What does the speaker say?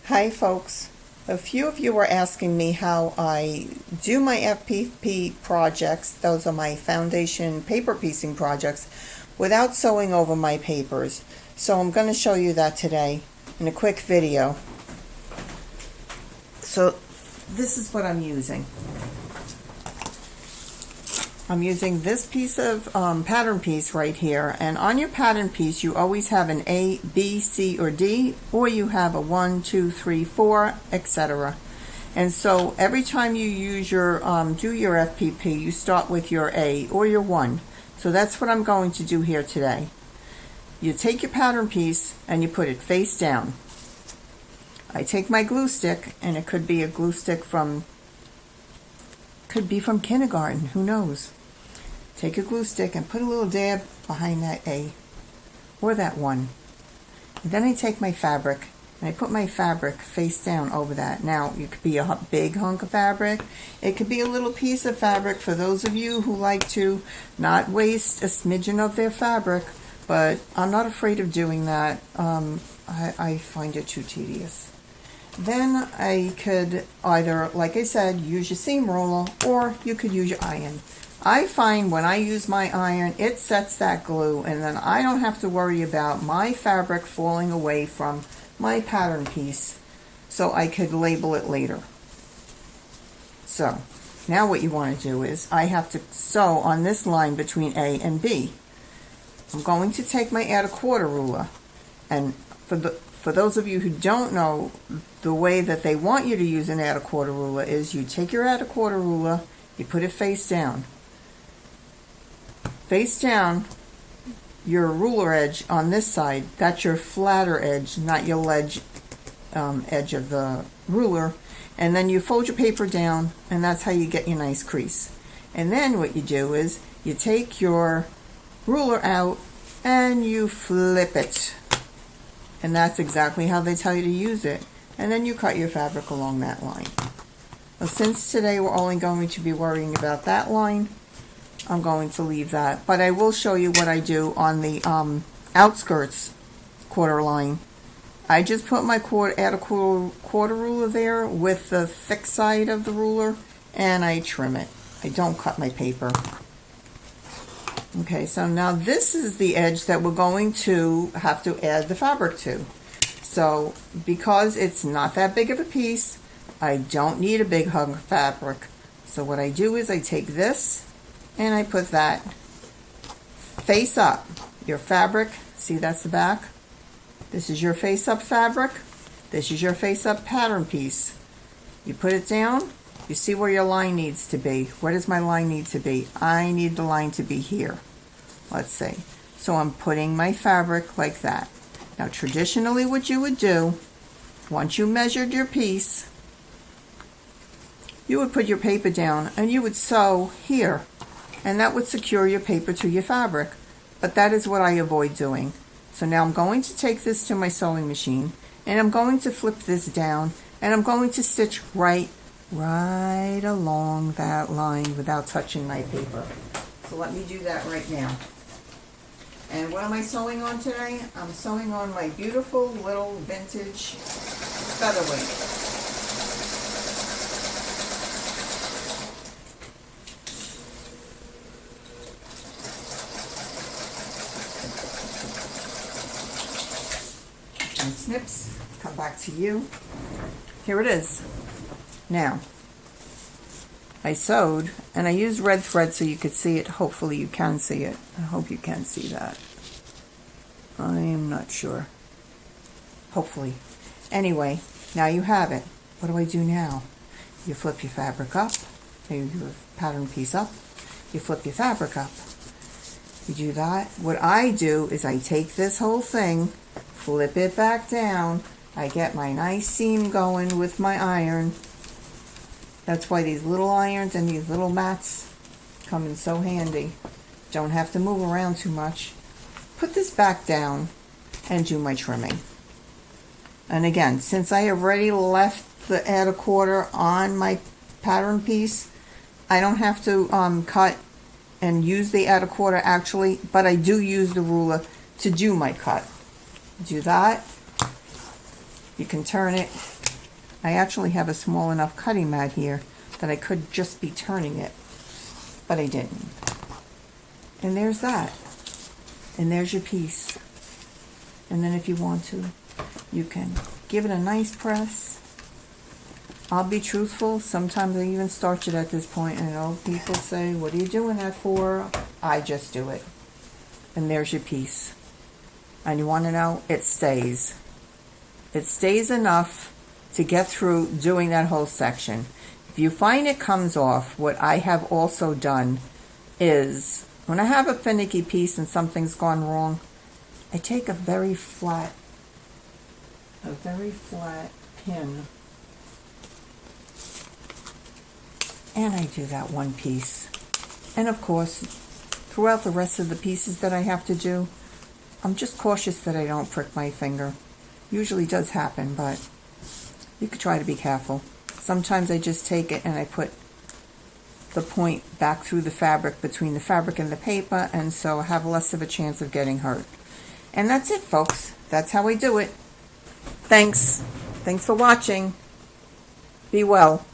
Hi folks. A few of you were asking me how I do my FPP projects, those are my foundation paper piecing projects, without sewing over my papers. So I'm going to show you that today in a quick video. So this is what I'm using. I'm using this piece of pattern piece right here, and on your pattern piece you always have an A, B, C, or D, or you have a 1, 2, 3, 4, etc. And so every time you use your do your FPP, you start with your A or your 1. So that's what I'm going to do here today. You take your pattern piece and you put it face down. I take my glue stick, and it could be a glue stick from kindergarten, who knows. Take a glue stick and put a little dab behind that A or that 1. And then I take my fabric and I put my fabric face down over that. Now, it could be a big hunk of fabric. It could be a little piece of fabric for those of you who like to not waste a smidgen of their fabric, but I'm not afraid of doing that. I find it too tedious. Then I could either, like I said, use your seam roller, or you could use your iron. I find when I use my iron, it sets that glue, and then I don't have to worry about my fabric falling away from my pattern piece, so I could label it later. So now what you want to do is I have to sew on this line between A and B. I'm going to take my add a quarter ruler, and for those of you who don't know, the way that they want you to use an add a quarter ruler is you take your add a quarter ruler, you put it face down. Face down, your ruler edge on this side, that's your flatter edge, not your ledge edge of the ruler. And then you fold your paper down, and that's how you get your nice crease. And then what you do is you take your ruler out and you flip it. And that's exactly how they tell you to use it. And then you cut your fabric along that line. Well, since today we're only going to be worrying about that line, I'm going to leave that. But I will show you what I do on the outskirts quarter line. I just put my add a quarter ruler there with the thick side of the ruler, and I trim it. I don't cut my paper. Okay, so now this is the edge that we're going to have to add the fabric to. So because it's not that big of a piece, I don't need a big hunk of fabric. So what I do is I take this and I put that face up. Your fabric, see that's the back? This is your face up fabric. This is your face up pattern piece. You put it down. You see where your line needs to be. Where does my line need to be? I need the line to be here. Let's see. So I'm putting my fabric like that. Now traditionally what you would do, once you measured your piece, you would put your paper down and you would sew here. And that would secure your paper to your fabric. But that is what I avoid doing. So now I'm going to take this to my sewing machine, and I'm going to flip this down, and I'm going to stitch right along that line without touching my paper. So let me do that right now. And what am I sewing on today? I'm sewing on my beautiful little vintage featherweight. And snips, come back to you. Here it is. Now, I sewed, and I used red thread so you could see it. Hopefully you can see it. I hope you can see that. I am not sure. Hopefully. Anyway, now you have it. What do I do now? You flip your fabric up, your pattern piece up, you flip your fabric up. You do that. What I do is I take this whole thing, flip it back down. I get my nice seam going with my iron. That's why these little irons and these little mats come in so handy. Don't have to move around too much. Put this back down and do my trimming. And again, since I have already left the add a quarter on my pattern piece, I don't have to cut and use the add a quarter actually, but I do use the ruler to do my cut. Do that. You can turn it I actually have a small enough cutting mat here that I could just be turning it, but I didn't. And there's that. And there's your piece. And then if you want to, you can give it a nice press. I'll be truthful, sometimes I even starch it at this point, and I know people say, what are you doing that for? I just do it. And there's your piece. And you want to know, it stays. It stays enough to get through doing that whole section. If you find it comes off, what I have also done is, when I have a finicky piece and something's gone wrong, I take a very flat pin, and I do that one piece. And of course, throughout the rest of the pieces that I have to do, I'm just cautious that I don't prick my finger. Usually does happen, but you could try to be careful. Sometimes I just take it and I put the point back through the fabric, between the fabric and the paper, and so I have less of a chance of getting hurt. And that's it, folks. That's how I do it. Thanks. Thanks for watching. Be well.